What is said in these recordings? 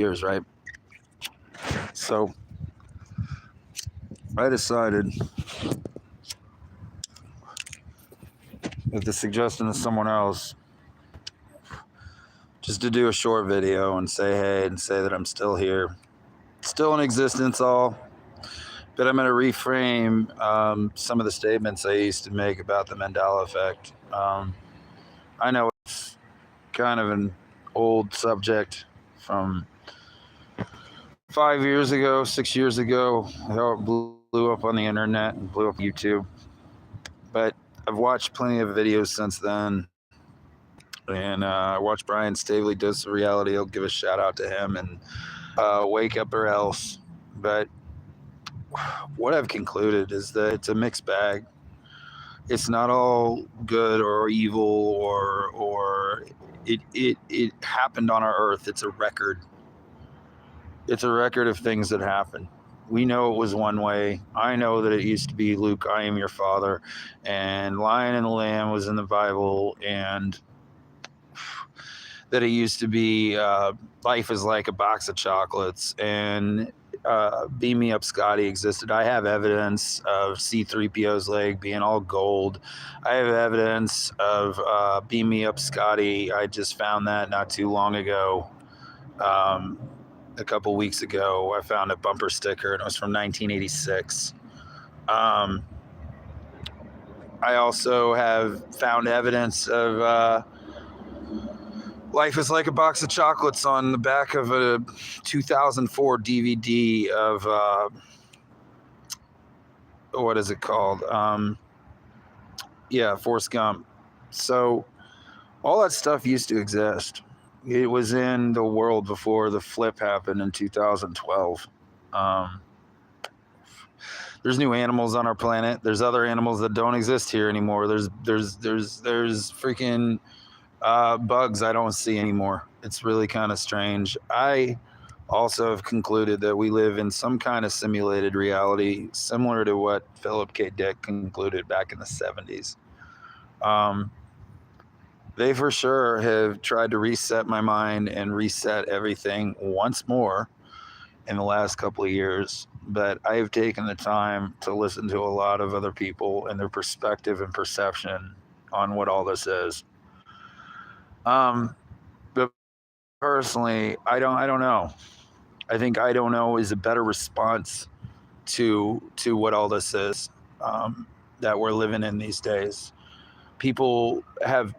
years, right? So I decided, at the suggestion of someone else, just to do a short video and say hey and say that I'm still here, still in existence, all. But I'm going to reframe some of the statements I used to make about the Mandela effect. I know it's kind of an old subject from 5 years ago, 6 years ago. It blew up on the internet and blew up on YouTube. But I've watched plenty of videos since then. And I watched Brian Stavely Dose of Reality. I'll give a shout out to him, and Wake Up or Else. But what I've concluded is that it's a mixed bag. It's not all good or evil or it happened on our earth. It's a record. It's a record of things that happened. We know it was one way. I know that it used to be Luke, I am your father, and Lion and the Lamb was in the Bible, and that it used to be life is like a box of chocolates, and Beam Me Up Scotty existed. I have evidence of C-3PO's leg being all gold. I have evidence of Beam Me Up Scotty. I just found that not too long ago. A couple weeks ago, I found a bumper sticker, and it was from 1986. I also have found evidence of Life is Like a Box of Chocolates on the back of a 2004 DVD of, what is it called? Forrest Gump. So all that stuff used to exist. It was in the world before the flip happened in 2012. There's new animals on our planet. There's other animals that don't exist here anymore. There's freaking bugs I don't see anymore. It's really kind of strange. I also have concluded that we live in some kind of simulated reality, similar to what Philip K. Dick concluded back in the 70s. They for sure have tried to reset my mind and reset everything once more in the last couple of years. But I have taken the time to listen to a lot of other people and their perspective and perception on what all this is. But personally, I don't know. I think I don't know is a better response to what all this is that we're living in these days. People have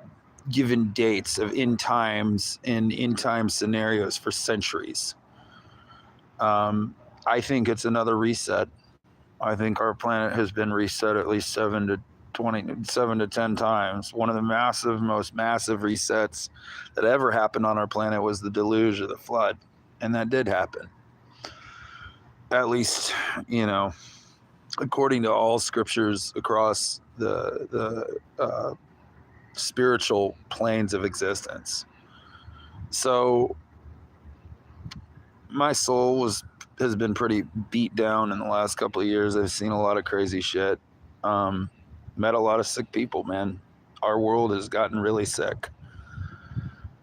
given dates of end times and end time scenarios for centuries. I think it's another reset. I think our planet has been reset at least 7 to 10 times. One of the most massive resets that ever happened on our planet was the deluge or the flood. And that did happen. At least, according to all scriptures across the spiritual planes of existence. So my soul has been pretty beat down in the last couple of years. I've seen a lot of crazy shit. Met a lot of sick people, man. Our world has gotten really sick.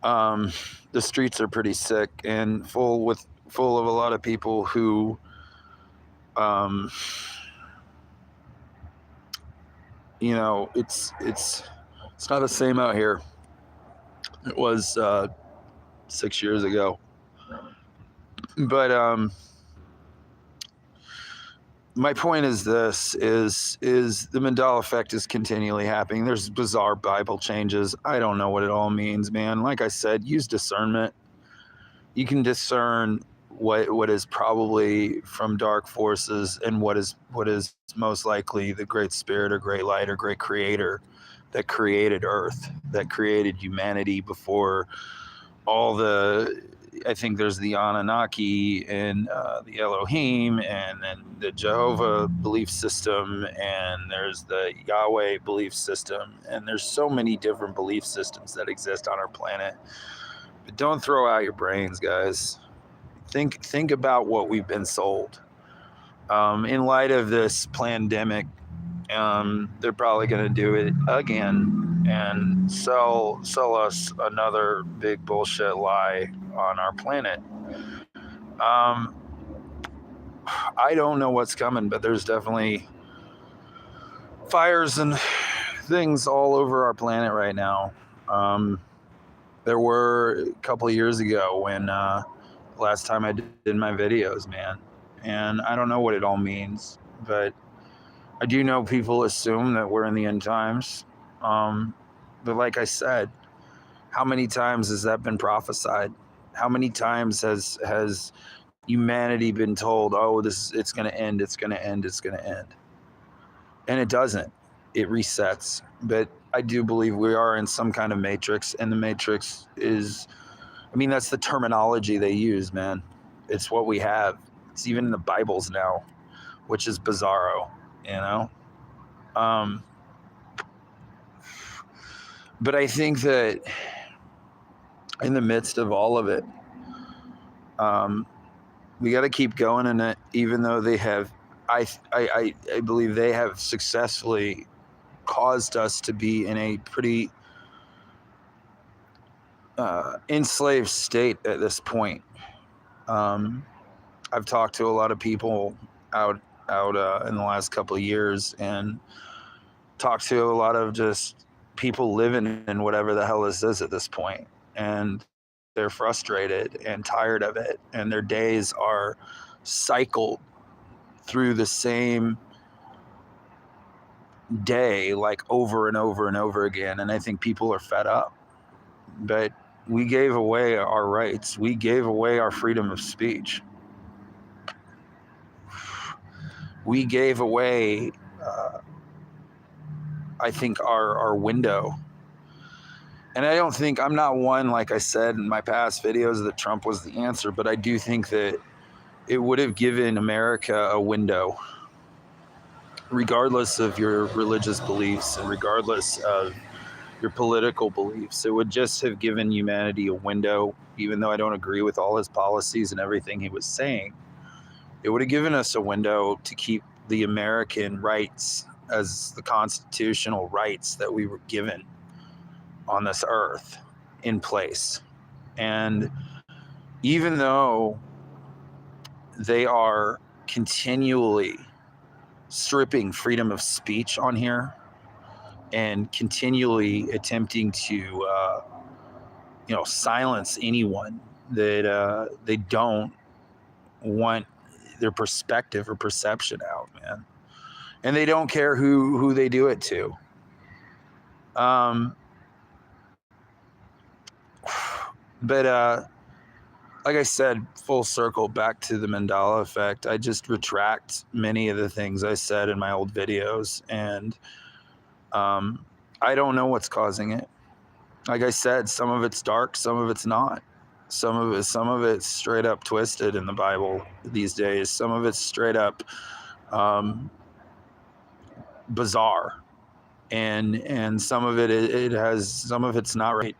The streets are pretty sick and full of a lot of people who it's not the same out here. It was 6 years ago. But my point is this, is the Mandela effect is continually happening. There's bizarre Bible changes. I don't know what it all means, man. Like I said, use discernment. You can discern what is probably from dark forces and what is most likely the great spirit or great light or great creator that created Earth, that created humanity before all the, I think there's the Anunnaki and the Elohim and then the Jehovah belief system, and there's the Yahweh belief system, and there's so many different belief systems that exist on our planet. But don't throw out your brains, guys. Think about what we've been sold. In light of this pandemic, they're probably going to do it again and sell us another big bullshit lie on our planet. Um, I don't know what's coming, but there's definitely fires and things all over our planet right now. There were a couple of years ago when last time I did my videos, man, and I don't know what it all means, but I do know people assume that we're in the end times. Um, but like I said, how many times has that been prophesied? How many times has humanity been told, "Oh, it's going to end, it's going to end, it's going to end," and it doesn't. It resets. But I do believe we are in some kind of matrix, and the matrix is, I mean, that's the terminology they use, man. It's what we have. It's even in the Bibles now, which is bizarro, you know? Um, but I think that in the midst of all of it, um, we got to keep going in it, even though they have, I believe they have successfully caused us to be in a pretty enslaved state at this point. Um, I've talked to a lot of people out in the last couple of years, and talked to a lot of just people living in whatever the hell this is at this point, and they're frustrated and tired of it, and their days are cycled through the same day, like over and over and over again. And I think people are fed up. But we gave away our rights, we gave away our freedom of speech, we gave away I think our window. And I don't think, I'm not one, like I said in my past videos, that Trump was the answer, but I do think that it would have given America a window, regardless of your religious beliefs and regardless of your political beliefs. It would just have given humanity a window, even though I don't agree with all his policies and everything he was saying. It would have given us a window to keep the American rights as the constitutional rights that we were given on this earth in place. And even though they are continually stripping freedom of speech on here and continually attempting to silence anyone that they don't want their perspective or perception out, man, and they don't care who they do it to. But like I said, full circle back to the Mandela effect. I just retract many of the things I said in my old videos, and I don't know what's causing it. Like I said, some of it's dark, some of it's not. Some of it's straight up twisted in the Bible these days. Some of it's straight up bizarre, and some of it has, some of it's not right.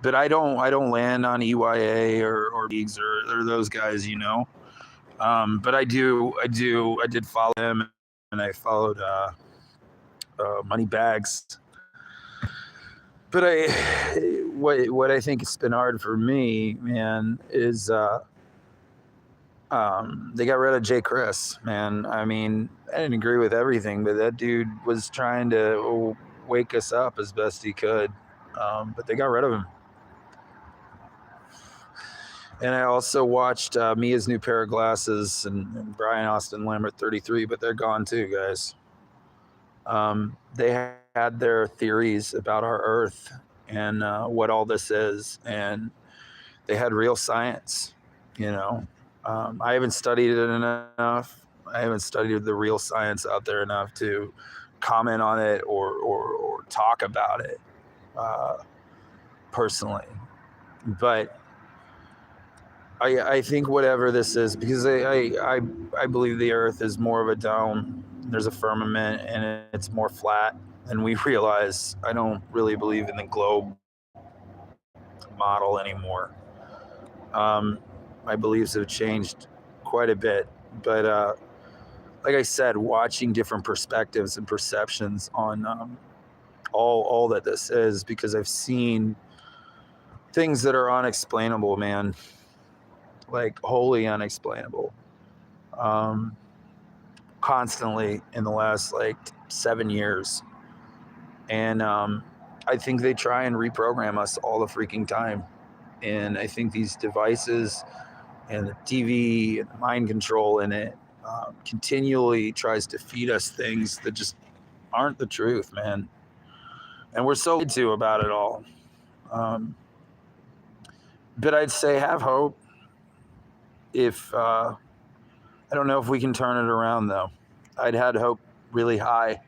But I don't land on EYA or Leagues or those guys, you know. But I did follow him, and I followed Money Bags. But what I think has been hard for me, man, is they got rid of Jay Chris, man. I mean, I didn't agree with everything, but that dude was trying to wake us up as best he could. But they got rid of him. And I also watched Mia's New Pair of Glasses and Brian Austin Lambert 33, but they're gone too, guys. They had their theories about our Earth and what all this is, and they had real science, you know. I haven't studied it enough. I haven't studied the real science out there enough to comment on it or talk about it personally. But I think whatever this is, because I believe the Earth is more of a dome. There's a firmament, and it's more flat than we realize. I don't really believe in the globe model anymore. My beliefs have changed quite a bit, but like I said, watching different perspectives and perceptions on all that this is, because I've seen things that are unexplainable, man. like wholly unexplainable. Constantly in the last like 7 years. And I think they try and reprogram us all the freaking time. And I think these devices and the TV and the mind control in it continually tries to feed us things that just aren't the truth, man. And we're so lied to about it all. But I'd say have hope. If I don't know if we can turn it around, though. I'd had hope really high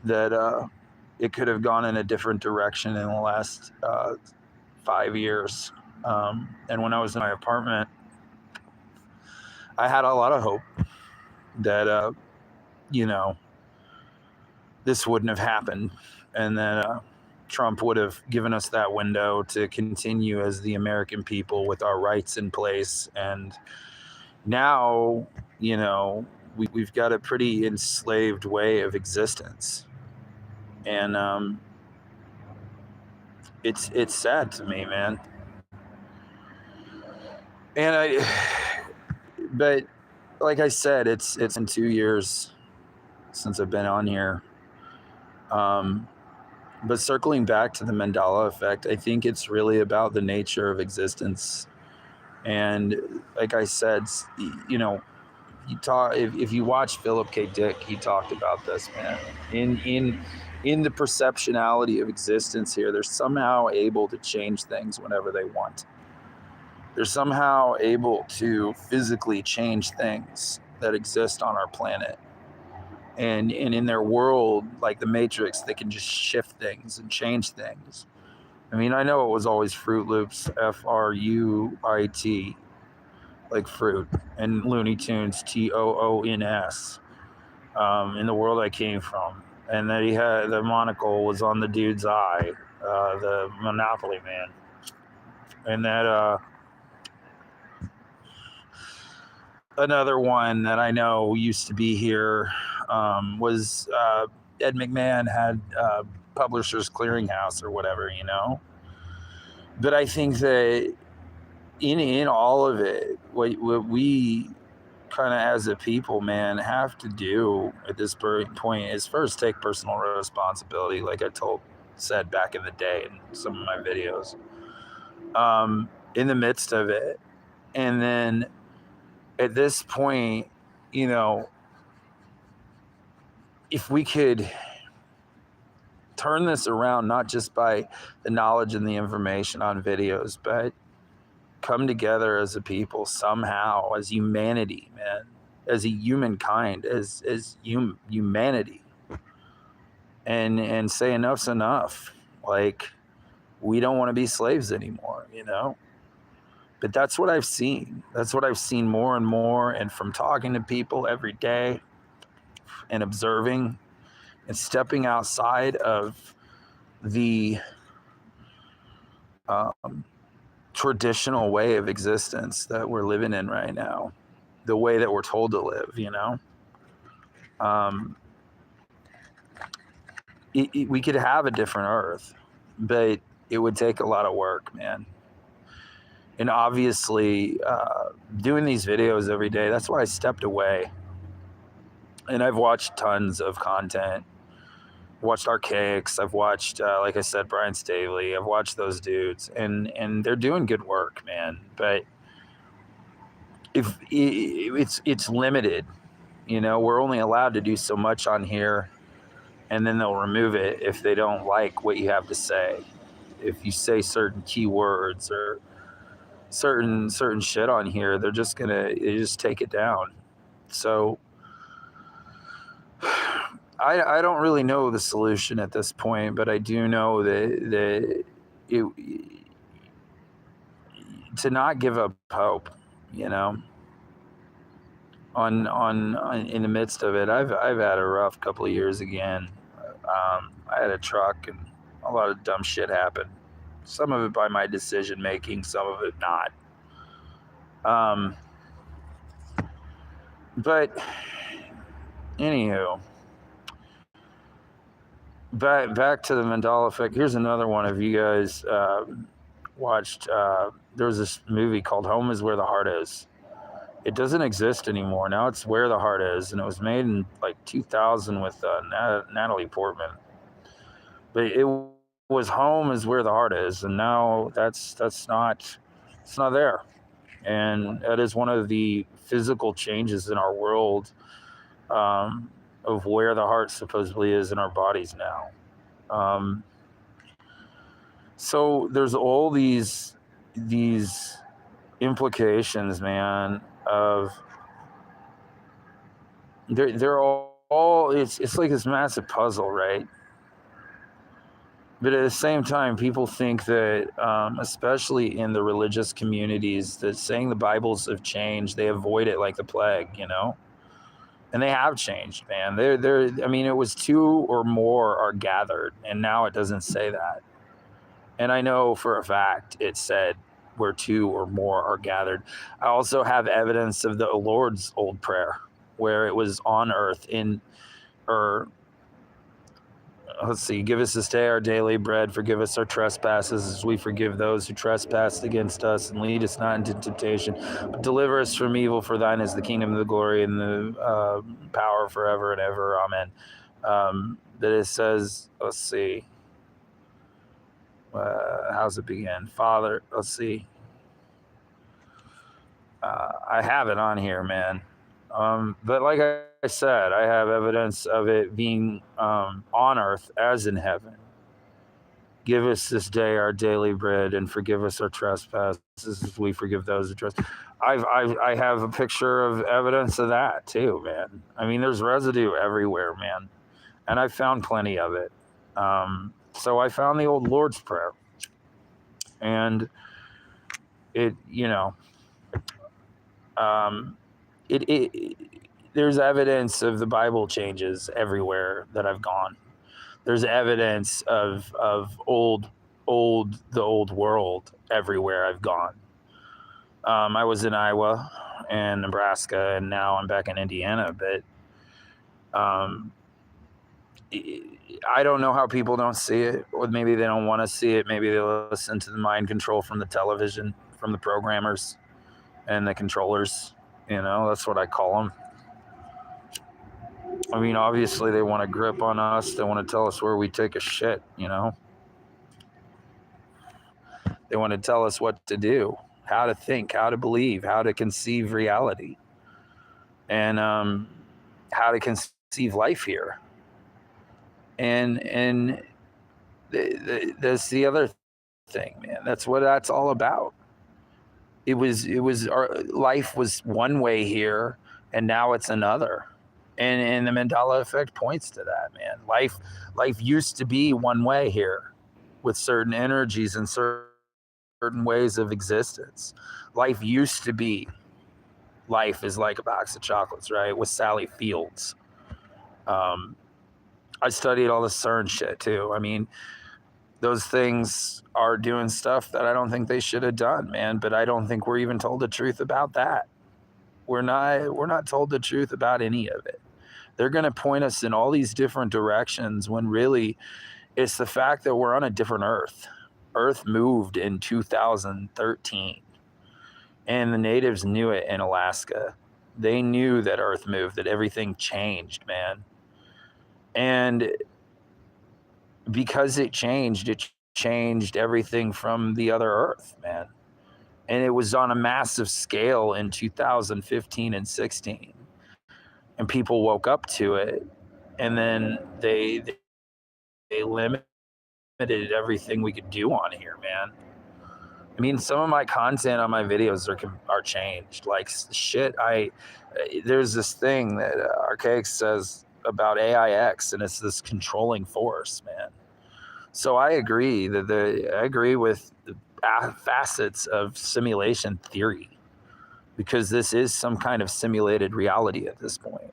that it could have gone in a different direction in the last 5 years. And when I was in my apartment, I had a lot of hope that, this wouldn't have happened. And that Trump would have given us that window to continue as the American people with our rights in place. And now, we've got a pretty enslaved way of existence. And it's sad to me, man. But like I said, it's been 2 years since I've been on here. But circling back to the Mandela effect, I think it's really about the nature of existence. And like I said, if you watch Philip K. Dick, he talked about this, man. In the perceptionality of existence here, they're somehow able to change things whenever they want. They're somehow able to physically change things that exist on our planet. And in their world, like the Matrix, they can just shift things and change things. I mean, I know it was always Fruit Loops, Fruit, like fruit, and Looney Tunes, TOONS, in the world I came from. And that he had the monocle was on the dude's eye, the Monopoly Man. And that another one that I know used to be here was Ed McMahon had Publishers Clearinghouse or whatever, But I think that in all of it, what we kind of as a people, man, have to do at this point is first take personal responsibility, like I said back in the day in some of my videos, in the midst of it. And then at this point, if we could turn this around, not just by the knowledge and the information on videos, but come together as a people somehow, as humanity, man, as a humankind, as humanity, and say enough's enough. Like, we don't want to be slaves anymore, But that's what I've seen. That's what I've seen more and more, and from talking to people every day and observing and stepping outside of the traditional way of existence that we're living in right now, the way that we're told to live, we could have a different earth, but it would take a lot of work, man. And obviously, doing these videos every day, that's why I stepped away. And I've watched tons of content. Watched Archaics. I've watched, like I said, Brian Staley. I've watched those dudes, and they're doing good work, man. But if it's limited, we're only allowed to do so much on here, and then they'll remove it if they don't like what you have to say. If you say certain keywords or certain shit on here, they just take it down. So I don't really know the solution at this point, but I do know that to not give up hope, on in the midst of it. I've had a rough couple of years again. I had a truck and a lot of dumb shit happened. Some of it by my decision making, some of it not. But anywho, back to the Mandela effect. Here's another one of you guys watched, there was this movie called Home is Where the Heart Is. It doesn't exist anymore. Now it's Where the Heart Is, and it was made in like 2000 with Natalie Portman. But it was Home is Where the Heart Is, and now it's not there. And that is one of the physical changes in our world, of where the heart supposedly is in our bodies now. So there's all these implications, man, of they're all it's like this massive puzzle, right? But at the same time, people think that, especially in the religious communities, that saying the Bibles have changed, they avoid it like the plague, and they have changed, man. I mean, it was 2 or more are gathered, and now it doesn't say that. And I know for a fact it said where 2 or more are gathered. I also have evidence of the Lord's old prayer, where it was on earth let's see, give us this day our daily bread, forgive us our trespasses as we forgive those who trespass against us, and lead us not into temptation, but deliver us from evil, for thine is the kingdom, the glory, and the power forever and ever. Amen. That it says, let's see, how's it begin? Father, let's see. I have it on here, man. But like I said, I have evidence of it being on earth as in heaven. Give us this day our daily bread, and forgive us our trespasses as we forgive those who trespass. I have a picture of evidence of that too, man. I mean, there's residue everywhere, man, and I found plenty of it. So I found the old Lord's Prayer, and it, there's evidence of the Bible changes everywhere that I've gone. There's evidence of the old world everywhere I've gone. I was in Iowa and Nebraska, and now I'm back in Indiana. But I don't know how people don't see it, or maybe they don't want to see it. Maybe they listen to the mind control from the television, from the programmers and the controllers. That's what I call them. I mean, obviously they want to grip on us. They want to tell us where we take a shit, They want to tell us what to do, how to think, how to believe, how to conceive reality, and how to conceive life here. And that's the other thing, man. That's what that's all about. It was our life was one way here, and now it's another. And the Mandela effect points to that, man. Life used to be one way here, with certain energies and certain ways of existence. Life used to be, life is like a box of chocolates, right? With Sally Fields. I studied all the CERN shit too. I mean, those things are doing stuff that I don't think they should have done, man. But I don't think we're even told the truth about that. We're not told the truth about any of it. They're going to point us in all these different directions when really it's the fact that we're on a different Earth. Earth moved in 2013, and the natives knew it in Alaska. They knew that Earth moved, that everything changed, man. And because it changed everything from the other Earth, man. And it was on a massive scale in 2015 and 16. And people woke up to it, and then they limited everything we could do on here, man. I mean, some of my content on my videos are changed. Like shit, there's this thing that Archaic says about AIX, and it's this controlling force, man. So I agree I agree with the facets of simulation theory, because this is some kind of simulated reality at this point.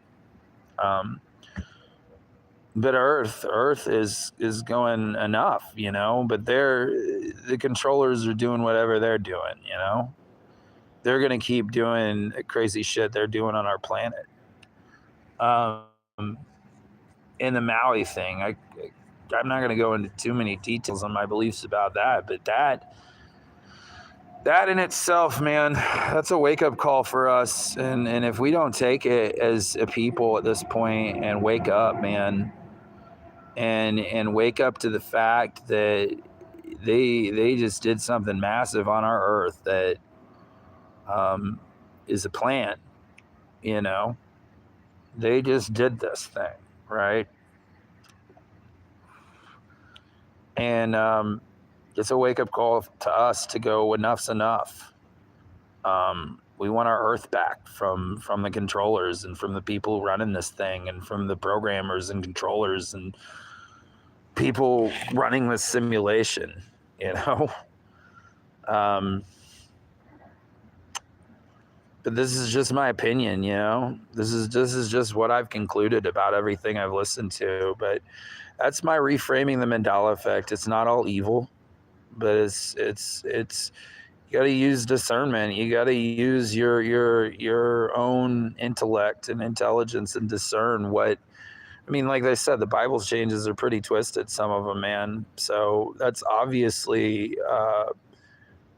But Earth is going enough, but the controllers are doing whatever they're doing, They're going to keep doing crazy shit they're doing on our planet. In the Maui thing, I'm not going to go into too many details on my beliefs about that, but that in itself, man, that's a wake-up call for us. And if we don't take it as a people at this point and wake up, man, and wake up to the fact that they just did something massive on our earth that um, is a plan, you know, they just did this thing, right? And it's a wake-up call to us to go, enough's enough. We want our earth back from the controllers and from the people running this thing and from the programmers and controllers and people running this simulation, you know. um, but this is just my opinion, you know. This is just what I've concluded about everything I've listened to. But that's my reframing the Mandela effect. It's not all evil, but it's you got to use discernment. You got to use your own intellect and intelligence and discern what. I mean, like I said, the Bible's changes are pretty twisted, some of them, man. So that's obviously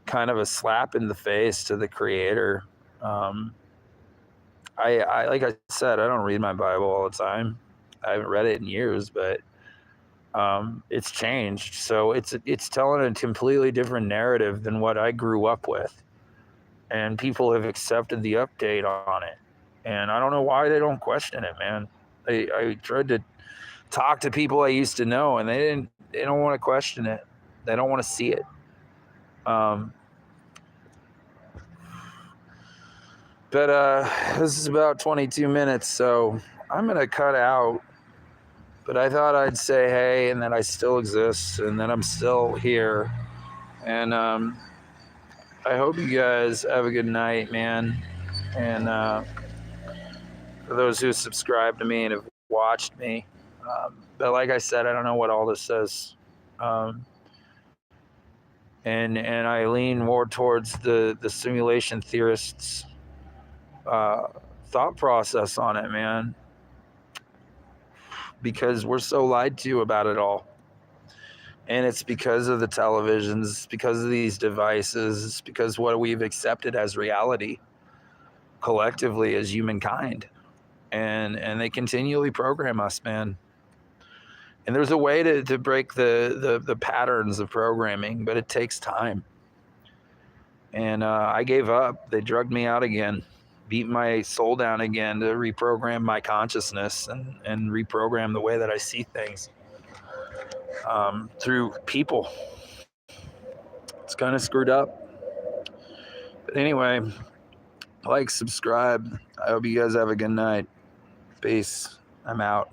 kind of a slap in the face to the Creator. Um, I like I said, I don't read my Bible all the time. I haven't read it in years, but it's changed. So it's telling a completely different narrative than what I grew up with, and people have accepted the update on it. And I don't know why they don't question it, man. I tried to talk to people I used to know, and they don't want to question it. They don't want to see it. Um, but this is about 22 minutes, so I'm gonna cut out. But I thought I'd say hey, and that I still exist, and that I'm still here. And I hope you guys have a good night, man. And for those who subscribe to me and have watched me, but like I said, I don't know what all this says. Um, and I lean more towards the simulation theorists' uh, thought process on it, man, because we're so lied to about it all. And it's because of the televisions, it's because of these devices, it's because what we've accepted as reality collectively as humankind. And they continually program us, man. And there's a way to break the patterns of programming, but it takes time. And I gave up. They drugged me out again, beat my soul down again to reprogram my consciousness and reprogram the way that I see things through people. It's kind of screwed up. But anyway, like, subscribe. I hope you guys have a good night. Peace. I'm out.